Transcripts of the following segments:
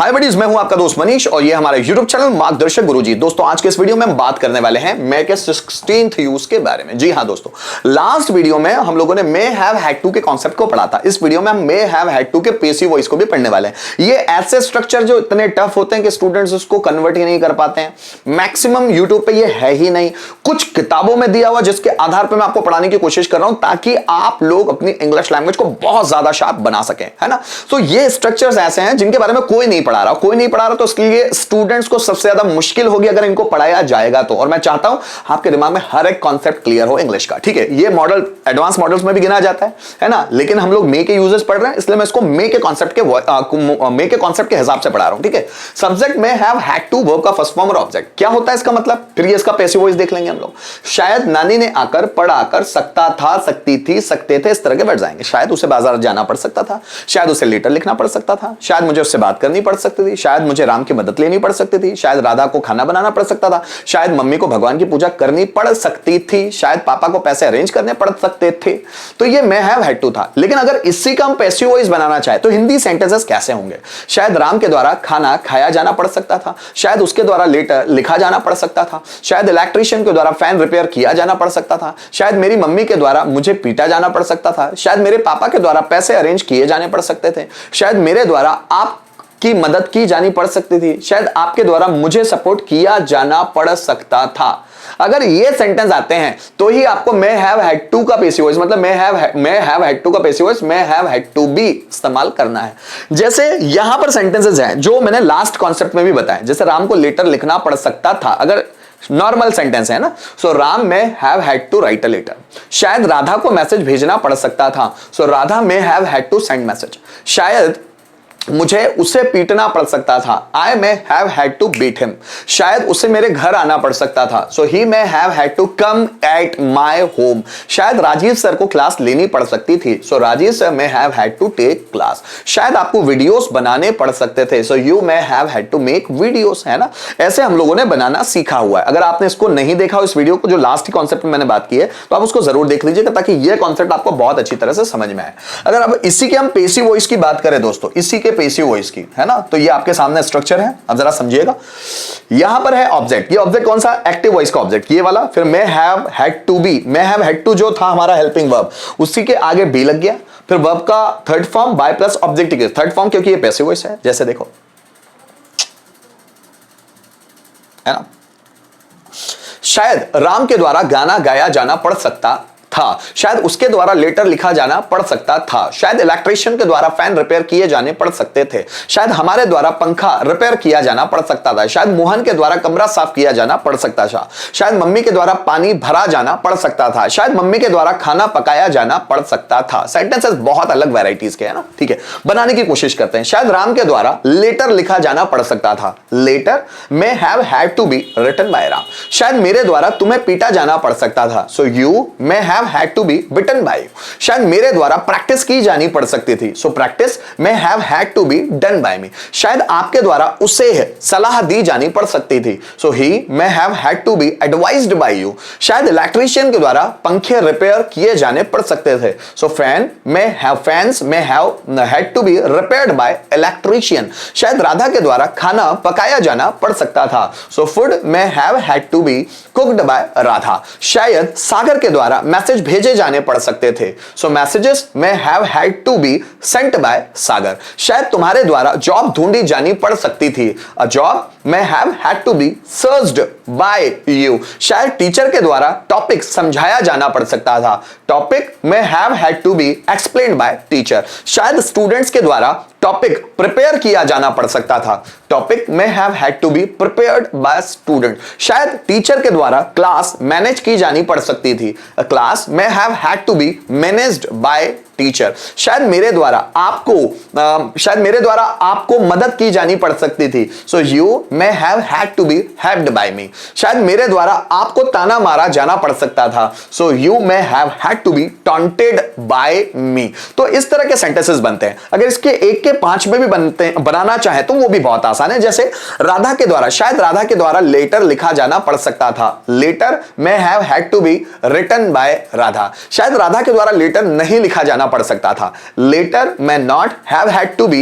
हाय buddies, मैं हूं आपका दोस्त मनीष और ये हमारा YouTube चैनल मार्गदर्शक गुरुजी। दोस्तों आज के इस वीडियो में हम बात करने वाले हैं मे के 16th यूज के बारे में। जी हां दोस्तों, लास्ट वीडियो में हम लोगों ने मे हैव हैड टू के कॉन्सेप्ट को पढ़ा था। इस वीडियो में हम मे हैव हैड टू के पेसिव वॉइस को भी पढ़ने वाले हैं। ये ऐसे स्ट्रक्चर जो इतने टफ होते हैं कि स्टूडेंट्स उसको कन्वर्ट ही नहीं कर पाते हैं। मैक्सिमम यूट्यूब पे ये है ही नहीं, कुछ किताबों में दिया हुआ जिसके आधार पर मैं आपको पढ़ाने की कोशिश कर रहा हूं ताकि आप लोग अपनी इंग्लिश लैंग्वेज को बहुत ज्यादा शार्प बना सकें, है ना। तो ये स्ट्रक्चर्स ऐसे हैं जिनके बारे में कोई नहीं पढ़ा रहा, तो इसके लिए स्टूडेंट्स को सबसे ज्यादा मुश्किल होगी अगर इनको पढ़ाया जाएगा तो। और मैं चाहता हूं आपके दिमाग में हर एक कॉन्सेप्ट क्लियर हो इंग्लिश का, ठीक है। ये मॉडल एडवांस मॉडल्स में भी गिना जाता है ना, लेकिन हम लोग मे के यूजेस पढ़ रहे हैं इसलिए मैं इसको मे के कॉन्सेप्ट के हिसाब से पढ़ा रहा हूं, ठीक है। सब्जेक्ट में हैव हैड टू वर्ब का फर्स्ट फॉर्म और ऑब्जेक्ट क्या होता है इसका मतलब, फिर ये इसका पैसिव वॉइस देख लेंगे हम लोग। शायद नानी ने आकर, पढ़ाकर, सकता था, सकती थी, सकते थे, इस तरह के वर्ड्स आएंगे। शायद उसे बाजार जाना पड़ सकता था, शायद उसे लेटर लिखना पड़ सकता था, शायद मुझे उससे बात करनी पड़ सकती थी, शायद मुझे राम की मदद लेनी पड़ सकती थी, शायद राधा को खाना बनाना पड़ सकता था, शायद मम्मी को भगवान की पूजा करनी पड़ सकती थी, शायद पापा को पैसे अरेंज करने पड़ सकते थे। तो ये मे हैव हैड टू था। लेकिन अगर इसी का हम पैसिव वॉइस बनाना चाहे तो हिंदी सेंटेंसेस कैसे होंगे। शायद राम के द्वारा खाना खाया जाना पड़ सकता था, शायद उसके द्वारा लेटर लिखा जाना पड़ सकता था, शायद इलेक्ट्रीशियन के द्वारा फैन रिपेयर किया जाना पड़ सकता था, शायद मेरी मम्मी के द्वारा मुझे पीटा जाना पड़ सकता था, शायद मेरे पापा के द्वारा पैसे अरेंज किए जाने पड़ सकते थे, शायद मेरे द्वारा आप की मदद की जानी पड़ सकती थी, शायद आपके द्वारा मुझे सपोर्ट किया जाना पड़ सकता था। अगर ये सेंटेंस आते हैं तो ही आपको मे हैव हैड टू का पैसिव वॉइस मतलब मे हैव हैड टू का passive voice may have had to be इस्तेमाल करना है। जैसे यहां पर सेंटेंसेस हैं जो मैंने लास्ट कॉन्सेप्ट में भी बताया, जैसे राम को लेटर लिखना पड़ सकता था, अगर नॉर्मल सेंटेंस है ना, so Ram may have had to write a letter. शायद राधा को मैसेज भेजना पड़ सकता था, so Radha may have had to send message. शायद मुझे उसे पीटना पड़ सकता था, I may have had to beat him. शायद उसे मेरे घर आना पड़ सकता था, so he may have had to come at my home. शायद राजीव सर को क्लास लेनी पड़ सकती थी, सो Rajiv sir may have had to take class. शायद आपको वीडियोस बनाने पड़ सकते थे, so you may have had to make videos, है ना। ऐसे हम लोगों ने बनाना सीखा हुआ है। अगर आपने इसको नहीं देखा हो इस वीडियो को, जो लास्ट कॉन्सेप्ट में मैंने बात की है, तो आप उसको जरूर देख लीजिएगा ताकि यह कॉन्सेप्ट आपको बहुत अच्छी तरह से समझ में आए। अगर अब इसी के हम पेसिव वॉइस की बात करें दोस्तों, इसी के पेसिव वॉइस की, है ना, तो ये आपके सामने स्ट्रक्चर है। अब जरा समझिएगा, यहां पर है ऑब्जेक्ट। ये ऑब्जेक्ट कौन सा, एक्टिव वॉइस का ऑब्जेक्ट, ये वाला। फिर may have had to be, may have had to जो था हमारा हेल्पिंग वर्ब, उसी के आगे बी लग गया। फिर वर्ब का third form bye plus object के थर्ड फॉर्म, क्योंकि ये पैसिव वॉइस है। जैसे देखो, है ना, शायद राम के द्वारा गाना गाया जाना पड़ सकता था, शायद उसके द्वारा लेटर लिखा जाना पड़ सकता था, शायद इलेक्ट्रीशियन के द्वारा फैन रिपेयर किए जाने पड़ सकते थे, शायद हमारे द्वारा पंखा रिपेयर किया जाना पड़ सकता था, शायद मोहन के द्वारा कमरा साफ किया जाना पड़ सकता था, शायद मम्मी के द्वारा पानी भरा जाना पड़ सकता था, शायद मम्मी के द्वारा खाना पकाया जाना पड़ सकता था। सेंटेंसेस बहुत अलग वैरायटीज के, है ना, ठीक है। बनाने की कोशिश करते हैं। शायद राम के द्वारा लेटर लिखा जाना पड़ सकता था, letter may have had to be written by Ram. शायद मेरे द्वारा तुम्हें पीटा जाना पड़ सकता था, so you may have had to be bitten by you। शायद मेरे द्वारा प्रैक्टिस की जानी पड़ सकती थी, so practice may have had to be done by me। शायद आपके द्वारा उसे सलाह दी जानी पड़ सकती थी, सो he may have had to be advised by you। शायद इलेक्ट्रीशियन के द्वारा पंखे रिपेयर किए जाने पड़ सकते थे, सो fans may have had to be repaired by electrician। शायद राधा के द्वारा खाना पकाया जाना पड़ सकता था, सो food may have had to be cooked by Radha. शायद सागर के द्वारा मैसेज भेजे जाने पड़ सकते थे, so messages may have had to be sent by Sagar. शायद तुम्हारे द्वारा जॉब ढूंढी जानी पड़ सकती थी, a job may have had to be searched by you. शायद टीचर के द्वारा टॉपिक समझाया जाना पड़ सकता था, topic may have had to be explained by teacher. शायद स्टूडेंट्स के द्वारा टॉपिक प्रिपेयर किया जाना पड़ सकता था, topic may have had to be prepared by student. शायद टीचर के द्वारा क्लास मैनेज की जानी पड़ सकती थी, a class may have had to be managed by teacher. शायद मेरे द्वारा आपको मदद की जानी पड़ सकती थी, so you may have had to be helped by me. शायद मेरे द्वारा आपको ताना मारा जाना पड़ सकता था, so you may have had to be taunted by me. तो इस तरह के सेंटेंसेस बनते हैं। अगर इसके एक के 5 में भी बनाना चाहे तो वो भी बहुत आसान है। जैसे राधा के द्वारा, शायद राधा के द्वारा लेटर लिखा जाना पड़ सकता था, letter may have had to be written by Radha. शायद राधा के द्वारा लेटर नहीं लिखा जाना पड़ सकता था। Letter may not have had to be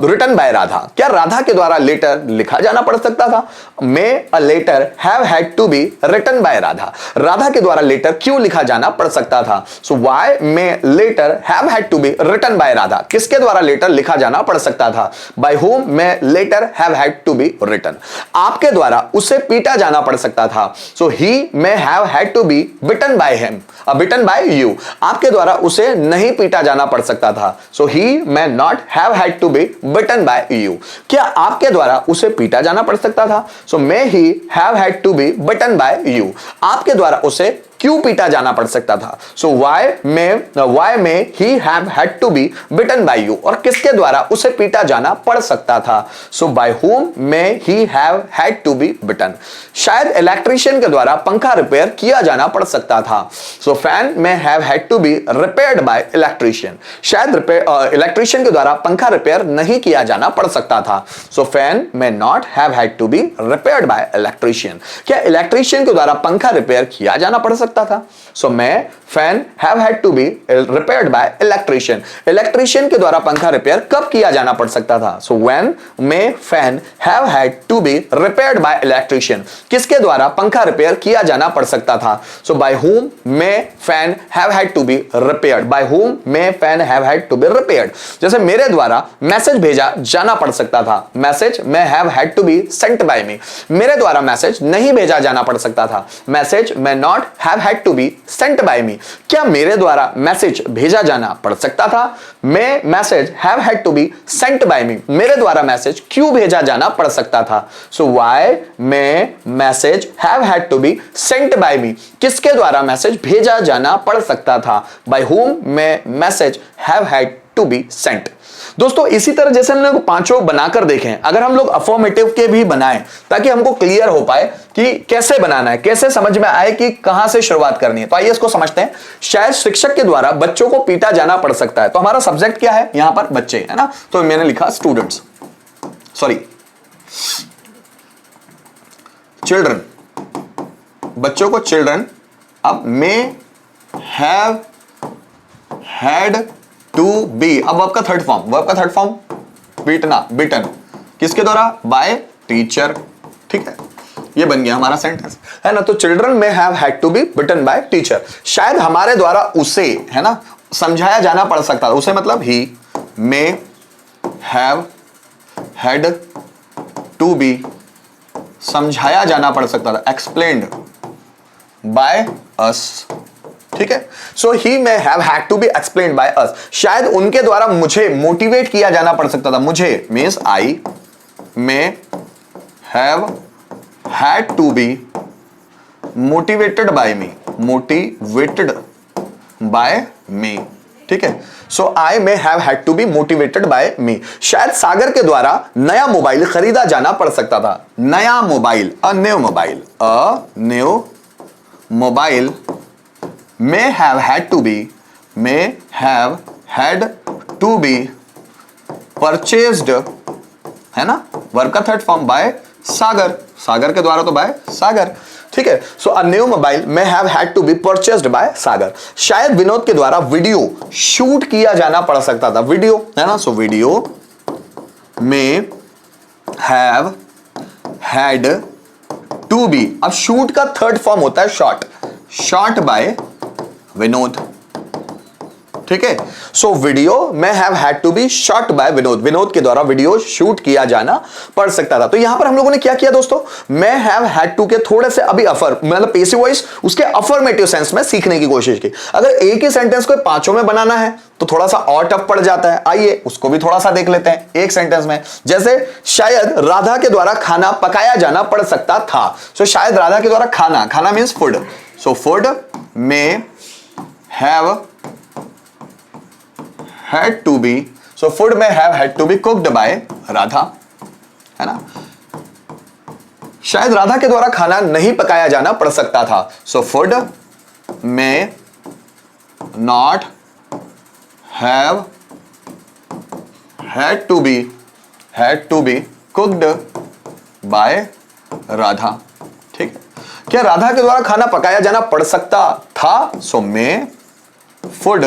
written by Radha. क्या राधा के द्वारा लेटर लिखा जाना पड़ सकता था? May a letter have had to be written by Radha. Radha के द्वारा लेटर क्यों लिखा जाना पड़ सकता था? So why may letter have had to be written by Radha? किसके द्वारा लेटर लिखा जाना पड़ सकता था? By whom may letter have had to be written? आपके द्वारा उसे पीटा जाना पड़ सकता था। So he may have had to be bitten by him, bitten by you। आपके द्वारा उसे नहीं पीटा जाना पड़ सकता था। So he may not have had to be bitten by you। क्या आपके द्वारा उसे पीटा जाना पड़ सकता था? So may he have had to be bitten by you। आपके द्वारा उसे क्यों पीटा जाना पड़ सकता था? So why may he have had to be bitten by you? और किसके द्वारा उसे पीटा जाना पड़ सकता था? So by whom may he have had to be bitten? शायद इलेक्ट्रीशियन के द्वारा पंखा रिपेयर किया जाना पड़ सकता था। So fan may have had to be repaired by electrician। शायद इलेक्ट्रीशियन के द्वारा पंखा रिपेयर नहीं किया जाना पड़ सकता था। So fan may not have had to be repaired by electrician। क्या इलेक्ट्रीशियन के द्वारा पंखा रिपेयर किया जाना पड़ सकता था? So may fan have had to be repaired by electrician। Electrician के द्वारा पंखा रिपेयर कब किया जाना पड़ सकता था? So when may fan have had to be repaired by electrician। किसके द्वारा पंखा रिपेयर किया जाना पड़ सकता था? So by whom may fan have had to be repaired। By whom may fan have had to be repaired। जैसे मेरे द्वारा मैसेज भेजा जाना पड़ सकता था। Message may have had to be sent by me। मेरे द्वारा मैसेज नहीं भेजा जाना पड़ सकता था। Message may not have had to be sent by me। क्या मेरे द्वारा मैसेज भेजा जाना पड़ सकता था? May message have had to be sent by me। मेरे द्वारा मैसेज क्यों भेजा जाना पड़ सकता था? So why may message have had to be sent by me। किसके द्वारा मैसेज भेजा जाना पड़ सकता था? By whom may message have had to be sent। दोस्तों इसी तरह जैसे हम लोग पांचों बनाकर देखें, अगर हम लोग अफर्मेटिव के भी बनाएं ताकि हमको क्लियर हो पाए कि कैसे बनाना है, कैसे समझ में आए कि कहां से शुरुआत करनी है, तो आइए इसको समझते हैं। शायद शिक्षक के द्वारा बच्चों को पीटा जाना पड़ सकता है। तो हमारा सब्जेक्ट क्या है यहां पर? बच्चे, है ना? तो मैंने लिखा स्टूडेंट्स, सॉरी चिल्ड्रन, बच्चों को चिल्ड्रन। अब may have had to be, अब वर्ब का थर्ड फॉर्म, वर्ब का थर्ड फॉर्म बीटना, बीटन, किसके द्वारा? By teacher. ठीक है, ये बन गया हमारा सेंटेंस, है ना? तो children may have had to be beaten by teacher. शायद हमारे द्वारा उसे, है ना, समझाया जाना पड़ सकता था। उसे मतलब he may have had to be, समझाया जाना पड़ सकता था, एक्सप्लेन्ड बाय अस। ठीक है, so he may have had to be explained by us. शायद उनके द्वारा मुझे मोटिवेट किया जाना पड़ सकता था। मुझे means I may have had to be motivated by me, motivated by me. ठीक है, so I may have had to be motivated by me. शायद सागर के द्वारा नया मोबाइल खरीदा जाना पड़ सकता था। नया mobile, a new mobile, a new mobile may have had to be purchased, है ना? वर्ब का third form by Sagar, Sagar के द्वारा तो बाय सागर। ठीक है, so a new mobile may have had to be purchased by Sagar. शायद विनोद के द्वारा वीडियो शूट किया जाना पड़ सकता था। वीडियो, है ना? So video may have had to be। अब शूट का थर्ड फॉर्म होता है शॉट, शॉट बाय विनोद। ठीक है, so video may have had to be shot by Vinod. Vinod के द्वारा वीडियो शूट किया जाना पड़ सकता था। तो यहां पर हम लोगों ने क्या किया दोस्तों? मैं हैव हैड टू के थोड़े से अभी मतलब पैसिव वॉइस उसके अफर्मेटिव सेंस में सीखने की कोशिश की। अगर एक ही सेंटेंस को पांचों में बनाना है तो थोड़ा सा और टफ पड़ जाता है। आइए उसको भी थोड़ा सा देख लेते हैं एक सेंटेंस में। जैसे शायद राधा के द्वारा खाना पकाया जाना पड़ सकता था। सो शायद राधा के द्वारा खाना, खाना मीन्स फूड, सो फूड में have had to be, so food may have had to be cooked by Radha, है ना? शायद राधा के द्वारा खाना नहीं पकाया जाना पड़ सकता था। so food may not have had to be cooked by Radha. ठीक है, क्या राधा के द्वारा खाना पकाया जाना पड़ सकता था? so may food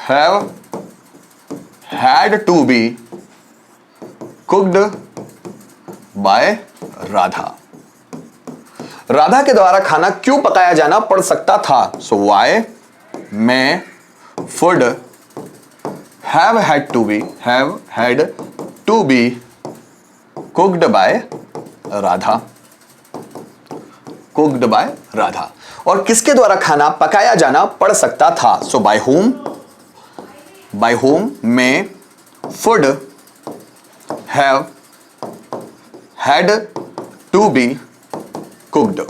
have had to be cooked by Radha. Radha के द्वारा खाना क्यों पकाया जाना पड़ सकता था? So why may food have had to be cooked by Radha. Cooked by Radha. और किसके द्वारा खाना पकाया जाना पड़ सकता था? So by home may food have had to be cooked,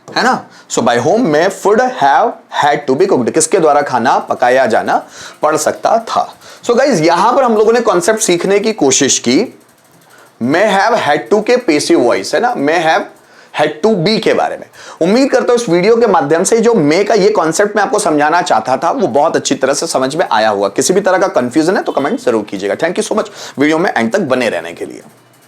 है ना? So by home may food have had to be cooked, किसके द्वारा खाना पकाया जाना पड़ सकता था? सो गाइज यहां पर हम लोगों ने कॉन्सेप्ट सीखने की कोशिश की मे हैव हैड टू के पेसिव वॉइस, है ना, may have had to be के बारे में। उम्मीद करता हूं इस वीडियो के माध्यम से जो मे का ये कॉन्सेप्ट मैं आपको समझाना चाहता था वो बहुत अच्छी तरह से समझ में आया हुआ। किसी भी तरह का कंफ्यूजन है तो कमेंट जरूर कीजिएगा। Thank you so much video में एंड तक बने रहने के लिए।